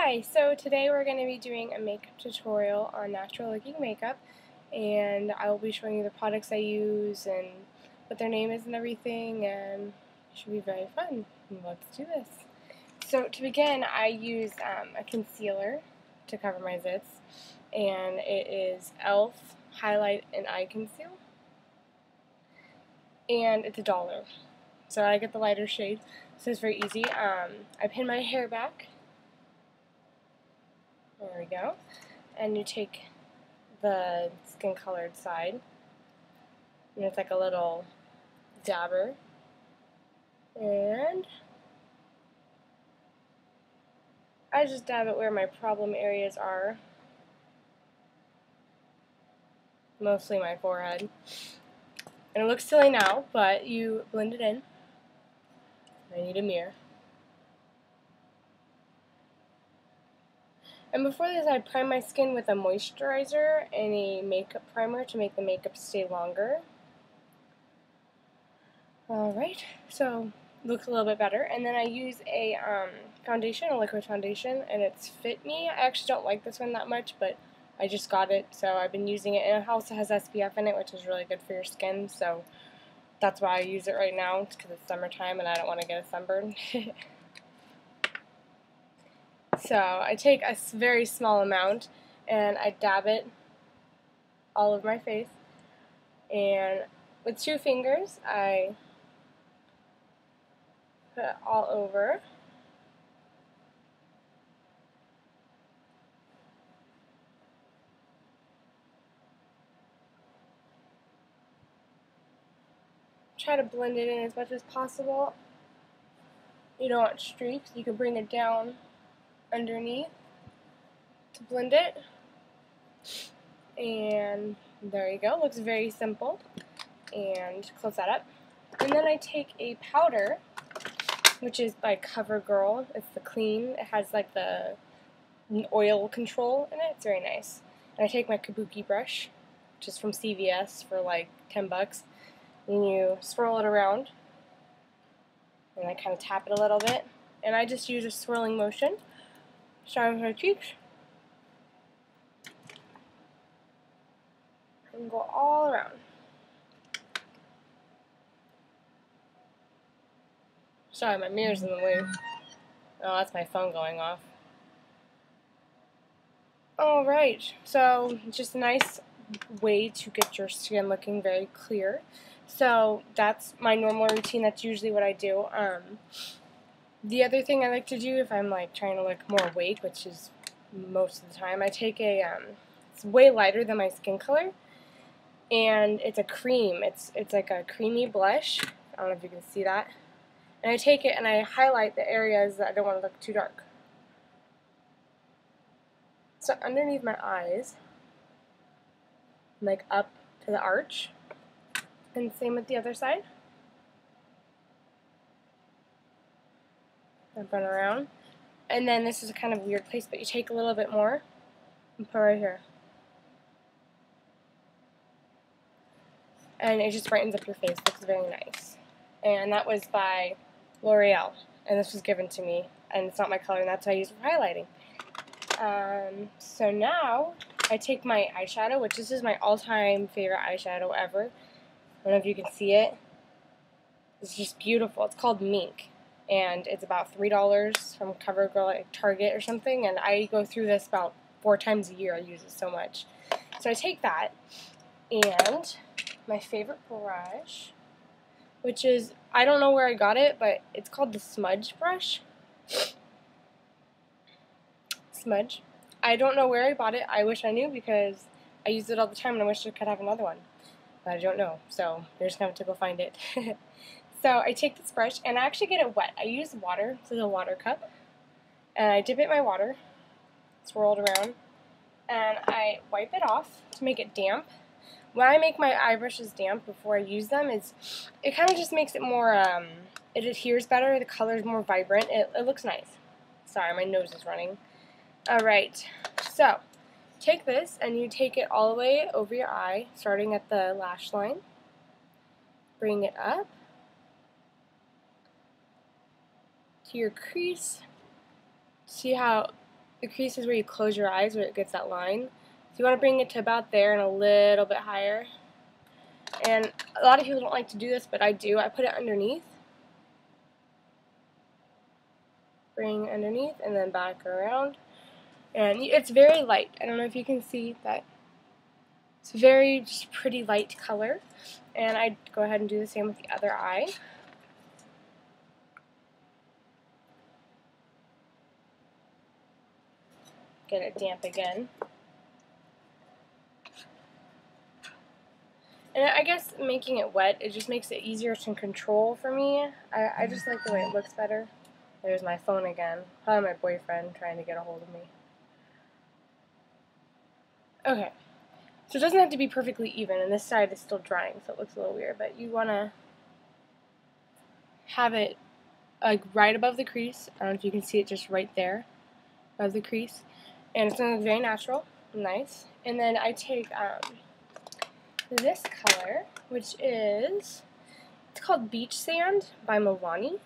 Hi, so today we're going to be doing a makeup tutorial on natural looking makeup, and I will be showing you the products I use and what their name is and everything, and it should be very fun. Let's do this. So to begin, I use a concealer to cover my zits, and it is e.l.f. Highlight and Eye Conceal, and it's $1. So I get the lighter shade, so it's very easy. I pin my hair back. There we go. And you take the skin colored side, and it's like a little dabber, and I just dab it where my problem areas are, mostly my forehead. And it looks silly now, but you blend it in. I need a mirror. And before this, I prime my skin with a moisturizer and a makeup primer to make the makeup stay longer. Alright, so looks a little bit better. And then I use a foundation, a liquid foundation, and it's Fit Me. I actually don't like this one that much, but I just got it, so I've been using it. And it also has SPF in it, which is really good for your skin, so that's why I use it right now. It's because it's summertime and I don't want to get a sunburn. So I take a very small amount and I dab it all over my face, and with 2 fingers I put it all over. Try to blend it in as much as possible. You don't want streaks, you can bring it down underneath to blend it. And there you go, looks very simple. And close that up. And then I take a powder, which is by CoverGirl. It's the clean. It has like the oil control in it. It's very nice. And I take my kabuki brush, which is from CVS for like 10 bucks. And you swirl it around. And I kind of tap it a little bit. And I just use a swirling motion. Start with my cheeks. And go all around. Sorry, my mirror's in the way. Oh, that's my phone going off. Alright, so just a nice way to get your skin looking very clear. So that's my normal routine. That's usually what I do. The other thing I like to do if I'm like trying to look more awake, which is most of the time, I take a it's way lighter than my skin color, and it's a cream. It's like a creamy blush. I don't know if you can see that. And I take it and I highlight the areas that I don't want to look too dark. So underneath my eyes, like up to the arch, and same with the other side. And run around. And then this is a kind of weird place, but you take a little bit more and put right here. And it just brightens up your face. Looks very nice. And that was by L'Oreal. And this was given to me. And it's not my color, and that's what I use for highlighting. So now I take my eyeshadow, which this is my all-time favorite eyeshadow ever. I don't know if you can see it. It's just beautiful. It's called Mink. And it's about $3 from CoverGirl, like Target or something. And I go through this about 4 times a year. I use it so much. So I take that, and my favorite brush, which is, I don't know where I got it, but it's called the Smudge brush. Smudge. I don't know where I bought it. I wish I knew because I use it all the time and I wish I could have another one. But I don't know, so you're just going to have to go find it. So I take this brush and I actually get it wet. I use water, this is a water cup, and I dip it in my water, swirl it around, and I wipe it off to make it damp. When I make my eye brushes damp before I use them, it kind of just makes it more, it adheres better, the color is more vibrant, it looks nice. Sorry, my nose is running. Alright, so take this and you take it all the way over your eye, starting at the lash line. Bring it up to your crease. See how the crease is where you close your eyes, where it gets that line. So you want to bring it to about there and a little bit higher. And a lot of people don't like to do this, but I do. I put it underneath. Bring underneath and then back around. And it's very light. I don't know if you can see that. It's very just pretty light color. And I'd go ahead and do the same with the other eye. Get it damp again. And I guess making it wet, it just makes it easier to control for me. I just like the way it looks better. There's my phone again. Probably my boyfriend trying to get a hold of me. Okay. So it doesn't have to be perfectly even, and this side is still drying, so it looks a little weird, but you want to have it like right above the crease. I don't know if you can see it just right there above the crease. And it's going to look very natural, nice. And then I take this color, which is, it's called Beach Sand by Milani.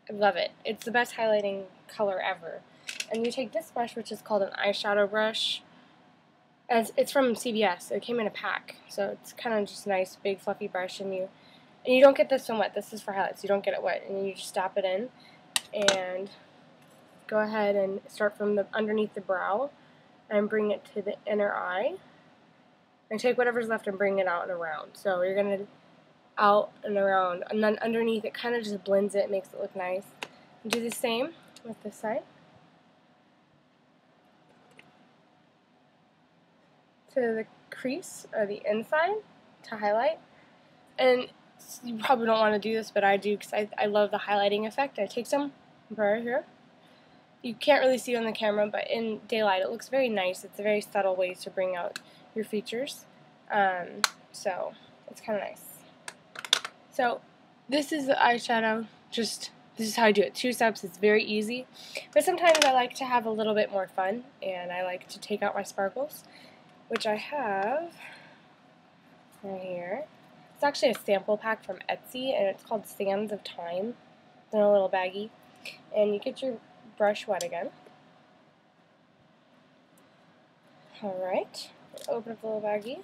I love it. It's the best highlighting color ever. And you take this brush, which is called an eyeshadow brush. And it's from CVS. It came in a pack, so it's kind of just a nice, big, fluffy brush. And you don't get this so wet. This is for highlights. You don't get it wet, and you just dab it in, and go ahead and start from the underneath the brow, and bring it to the inner eye, and take whatever's left and bring it out and around. So you're gonna out and around, and then underneath it kind of just blends it, makes it look nice. And do the same with this side. To the crease or the inside to highlight. And you probably don't want to do this, but I do because I love the highlighting effect. I take some right here. You can't really see it on the camera, but in daylight it looks very nice. It's a very subtle way to bring out your features. So it's kind of nice. So this is the eyeshadow. This is how I do it. 2 steps. It's very easy. But sometimes I like to have a little bit more fun, and I like to take out my sparkles, which I have right here. It's actually a sample pack from Etsy, and it's called Sands of Time. It's in a little baggie. And you get your brush wet again. Alright, open up the little baggie.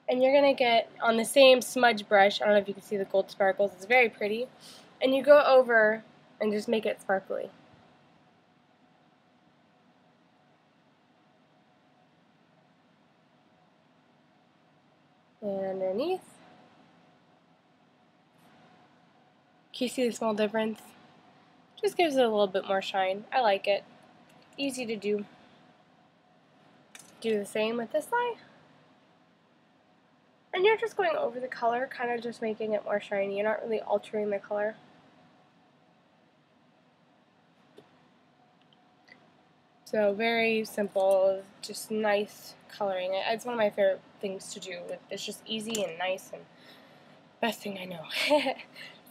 And you're going to get, on the same smudge brush, I don't know if you can see the gold sparkles, it's very pretty. And you go over and just make it sparkly. And underneath. Can you see the small difference? Just gives it a little bit more shine. I like it. Easy to do. Do the same with this eye. And you're just going over the color, kind of just making it more shiny. You're not really altering the color. So very simple, just nice coloring. It's one of my favorite things to do. It's just easy and nice and best thing I know.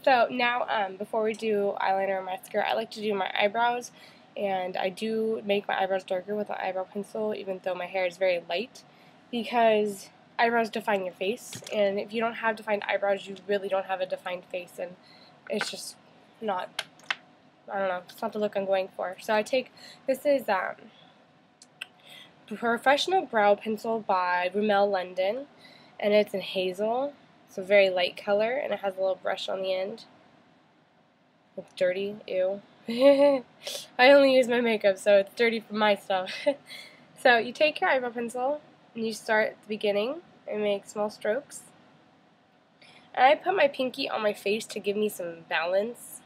So now, before we do eyeliner or mascara, I like to do my eyebrows, and I do make my eyebrows darker with an eyebrow pencil, even though my hair is very light, because eyebrows define your face, and if you don't have defined eyebrows, you really don't have a defined face, and it's just not, I don't know, it's not the look I'm going for. So I take, this is Professional Brow Pencil by Rimmel London, and it's in hazel. It's a very light color, and it has a little brush on the end. It's dirty, ew. I only use my makeup, so it's dirty from my stuff. So you take your eyebrow pencil, and you start at the beginning, and make small strokes. And I put my pinky on my face to give me some balance.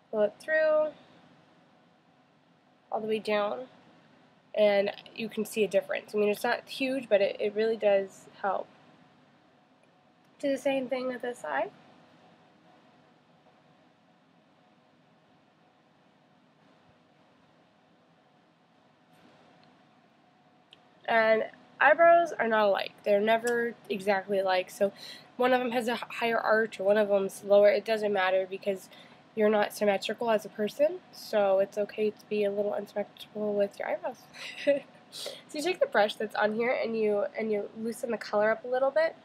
Pull it through, all the way down, and you can see a difference. I mean, it's not huge, but it really does help. Do the same thing with this side. And eyebrows are not alike. They're never exactly alike. So one of them has a higher arch or one of them's lower. It doesn't matter because you're not symmetrical as a person. So it's okay to be a little unsymmetrical with your eyebrows. So you take the brush that's on here and you loosen the color up a little bit.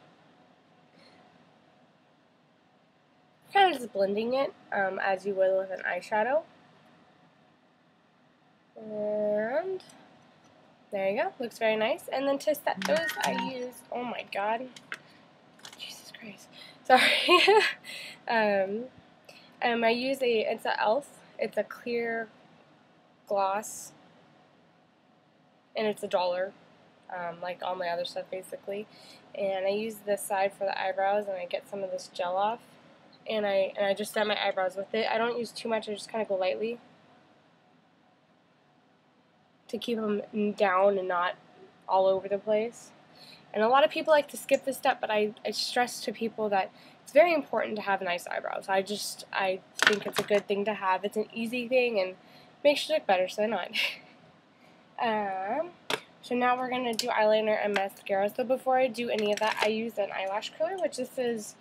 just blending it as you would with an eyeshadow. And there you go. Looks very nice. And then to set those, I use, oh my god. Jesus Christ. Sorry. I use it's a e.l.f. It's a clear gloss. And it's $1. Like all my other stuff basically. And I use this side for the eyebrows, and I get some of this gel off. And I just set my eyebrows with it. I don't use too much, I just kind of go lightly to keep them down and not all over the place. And a lot of people like to skip this step, but I stress to people that it's very important to have nice eyebrows. I think it's a good thing to have. It's an easy thing and makes you look better, so why not? So now we're going to do eyeliner and mascara. So before I do any of that, I use an eyelash curler, which this is,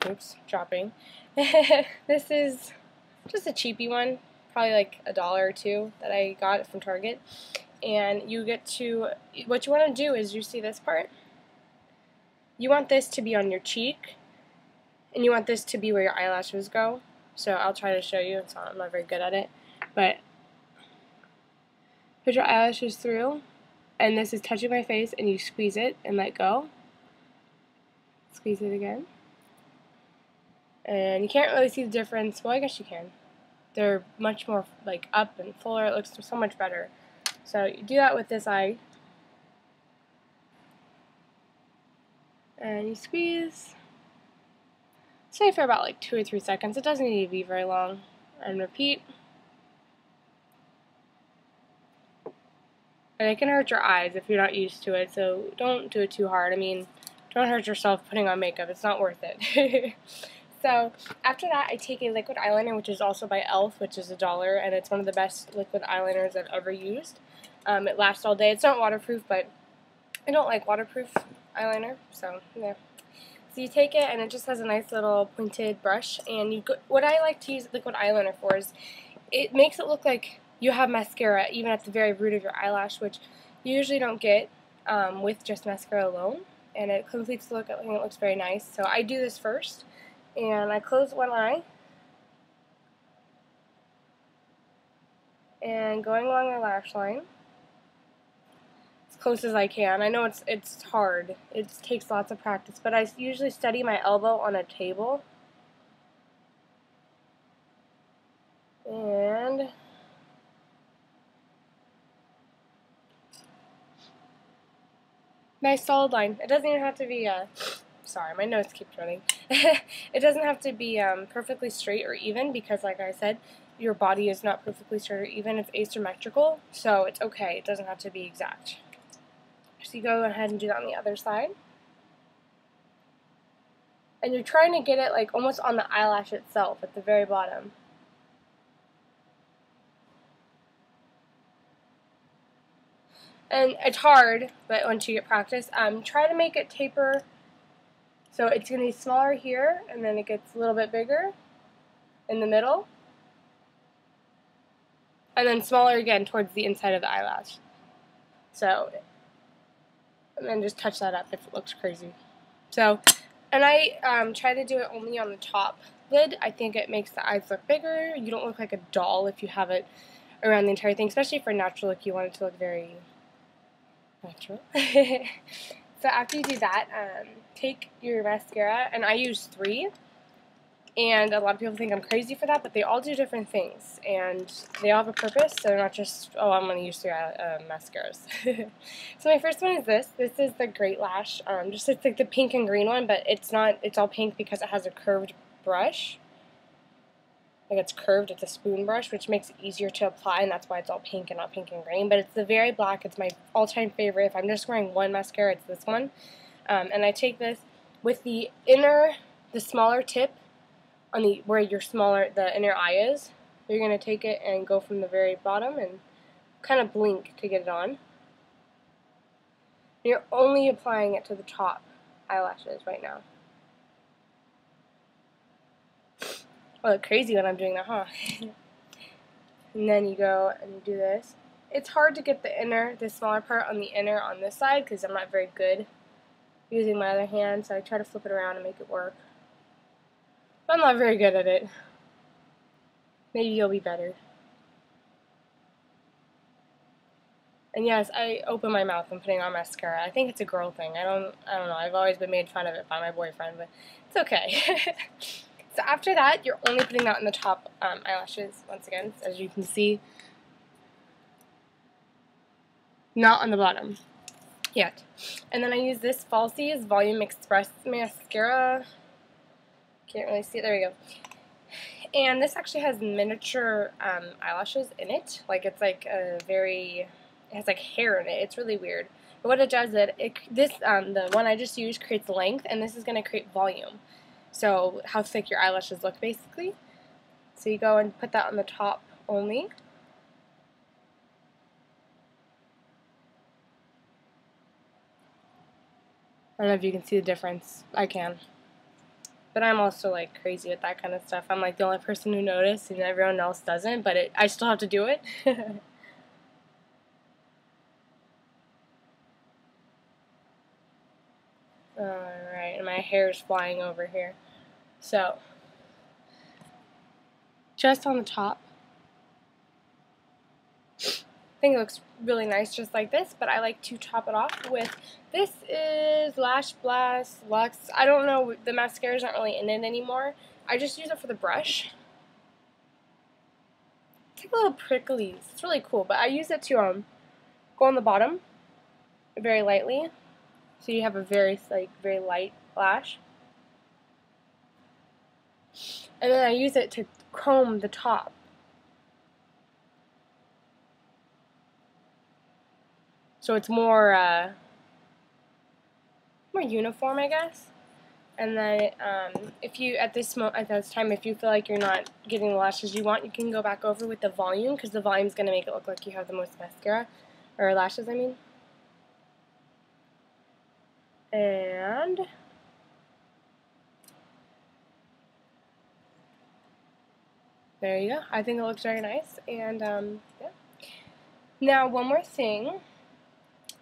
oops, dropping. This is just a cheapy one, probably like $1 or $2 that I got from Target. And you get to, what you want to do is, you see this part? You want this to be on your cheek, and you want this to be where your eyelashes go. So I'll try to show you. I'm not very good at it. But put your eyelashes through, and this is touching my face, and you squeeze it and let go. Squeeze it again. And you can't really see the difference. Well, I guess you can. They're much more like up and fuller. It looks so much better. So you do that with this eye. And you squeeze. Stay for about like 2 or 3 seconds. It doesn't need to be very long. And repeat. And it can hurt your eyes if you're not used to it, so don't do it too hard. I mean, don't hurt yourself putting on makeup. It's not worth it. So after that, I take a liquid eyeliner, which is also by e.l.f., which is $1, and it's one of the best liquid eyeliners I've ever used. It lasts all day. It's not waterproof, but I don't like waterproof eyeliner, so yeah. So you take it, and it just has a nice little pointed brush, and what I like to use liquid eyeliner for is it makes it look like you have mascara even at the very root of your eyelash, which you usually don't get with just mascara alone, and it completes the look. I think it looks very nice. So I do this first, and I close one eye, and going along the lash line as close as I can. I know it's hard. It takes lots of practice, but I usually steady my elbow on a table, and nice solid line. It doesn't even have to be sorry, my nose keeps running. It doesn't have to be perfectly straight or even, because like I said, your body is not perfectly straight or even. It's asymmetrical, so it's okay. It doesn't have to be exact. So you go ahead and do that on the other side. And you're trying to get it like almost on the eyelash itself at the very bottom. And it's hard, but once you get practice, try to make it taper. So it's going to be smaller here, and then it gets a little bit bigger in the middle. And then smaller again towards the inside of the eyelash. So, and then just touch that up if it looks crazy. So, and I try to do it only on the top lid. I think it makes the eyes look bigger. You don't look like a doll if you have it around the entire thing, especially for a natural look. You want it to look very natural. So after you do that, take your mascara, and I use 3. And a lot of people think I'm crazy for that, but they all do different things, and they all have a purpose. So they're not just, oh, I'm going to use 3 mascaras. So my first one is this. This is the Great Lash. It's like the pink and green one, but it's not. It's all pink because it has a curved brush. Like it's curved. It's a spoon brush, which makes it easier to apply, and that's why it's all pink and not pink and green. But it's the very black. It's my all-time favorite. If I'm just wearing one mascara, it's this one. And I take this with the smaller tip on where the inner eye is. You're going to take it and go from the very bottom and kind of blink to get it on. You're only applying it to the top eyelashes right now. I look crazy when I'm doing that, huh? And then you go and you do this. It's hard to get the smaller part on the inner on this side because I'm not very good using my other hand, so I try to flip it around and make it work. But I'm not very good at it. Maybe you'll be better. And yes, I open my mouth when putting on mascara. I think it's a girl thing. I don't know. I've always been made fun of it by my boyfriend, but it's okay. So after that, you're only putting that in the top eyelashes, once again, as you can see. Not on the bottom yet. And then I use this Falsies Volume Express Mascara. Can't really see it. There we go. And this actually has miniature eyelashes in it. Like, it's like a very... It has like hair in it. It's really weird. But what it does is the one I just used creates length, and this is going to create volume. So how thick your eyelashes look, basically. So you go and put that on the top only. I don't know if you can see the difference. I can. But I'm also like crazy with that kind of stuff. I'm like the only person who noticed, and everyone else doesn't. But I still have to do it. Alright, and my hair is flying over here. So, just on the top. I think it looks really nice just like this, but I like to top it off with, this is Lash Blast Luxe. I don't know, the mascara's not really in it anymore. I just use it for the brush. It's like a little pricklies. It's really cool, but I use it to go on the bottom very lightly. So you have a very light lash. And then I use it to comb the top. So it's more uniform, I guess. And then if you at this time, if you feel like you're not getting the lashes you want, you can go back over with the volume, because the volume is going to make it look like you have the most mascara, or lashes, I mean. And there you go. I think it looks very nice. And yeah. Now one more thing.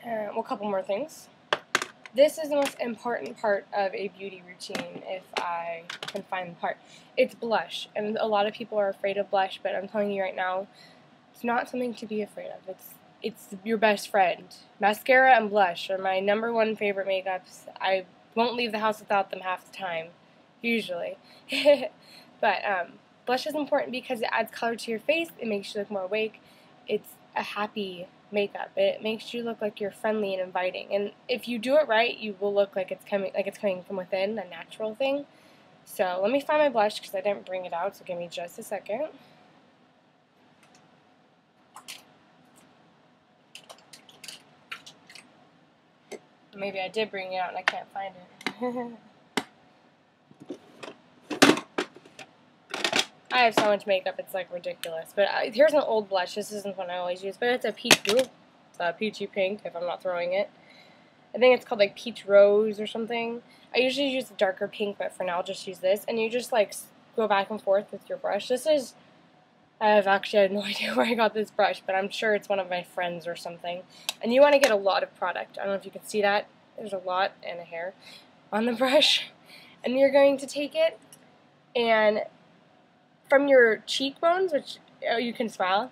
Well, a couple more things. This is the most important part of a beauty routine, if I can find the part. It's blush, and a lot of people are afraid of blush, but I'm telling you right now, it's not something to be afraid of. It's your best friend. Mascara and blush are my #1 favorite makeups. I won't leave the house without them half the time, usually. But blush is important because it adds color to your face. It makes you look more awake. It's a happy makeup. It makes you look like you're friendly and inviting. And if you do it right, you will look like it's coming from within, a natural thing. So let me find my blush because I didn't bring it out. So give me just a second. Maybe I did bring it out and I can't find it. I have so much makeup, it's like ridiculous. But here's an old blush. This isn't one I always use, but it's a peachy pink, if I'm not throwing it. I think it's called like peach rose or something. I usually use a darker pink, but for now I'll just use this. And you just like go back and forth with your brush. I have no idea where I got this brush, but I'm sure it's one of my friends or something. And you want to get a lot of product. I don't know if you can see that. There's a lot and a hair on the brush. And you're going to take it and from your cheekbones, which you can smile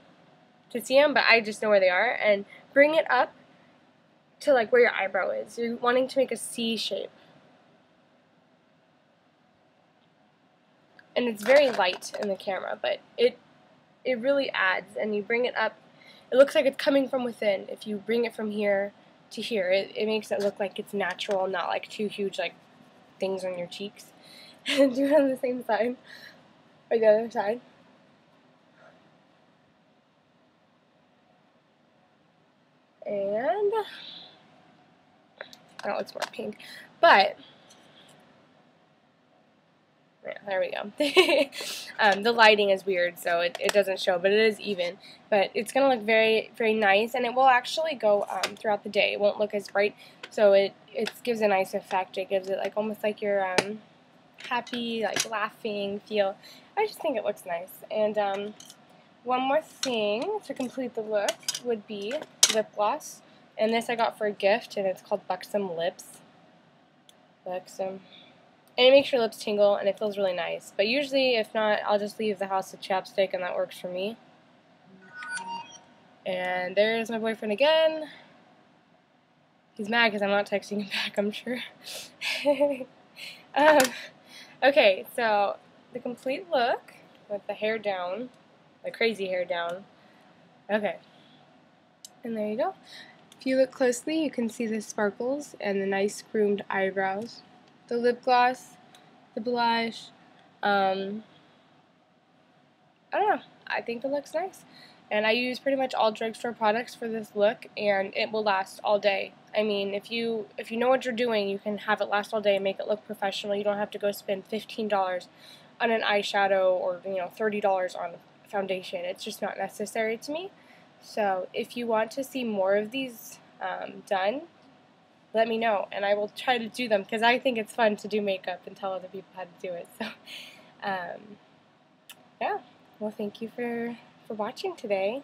to see them, but I just know where they are, and bring it up to like where your eyebrow is. You're wanting to make a C shape. And it's very light in the camera, but it really adds, and you bring it up. It looks like it's coming from within. If you bring it from here to here, it makes it look like it's natural, not like two huge like things on your cheeks. And do it on the same side, or the other side. And oh, it's more pink, but yeah, there we go. The lighting is weird, so it doesn't show, but it is even. But it's going to look very, very nice, and it will actually go throughout the day. It won't look as bright, so it gives a nice effect. It gives it like almost like you're happy, like laughing feel. I just think it looks nice. And one more thing to complete the look would be lip gloss. And this I got for a gift, and it's called Buxom Lips. Buxom. And it makes your lips tingle, and it feels really nice. But usually, if not, I'll just leave the house with chapstick, and that works for me. And there's my boyfriend again. He's mad because I'm not texting him back, I'm sure. Okay, so the complete look with the hair down, the crazy hair down. Okay, and there you go. If you look closely, you can see the sparkles and the nice groomed eyebrows, the lip gloss, the blush. I don't know. I think it looks nice. And I use pretty much all drugstore products for this look, and it will last all day. I mean, if you know what you're doing, you can have it last all day and make it look professional. You don't have to go spend $15 on an eyeshadow or $30 on foundation. It's just not necessary to me. So if you want to see more of these done, let me know, and I will try to do them because I think it's fun to do makeup and tell other people how to do it. So, yeah. Well, thank you for watching today.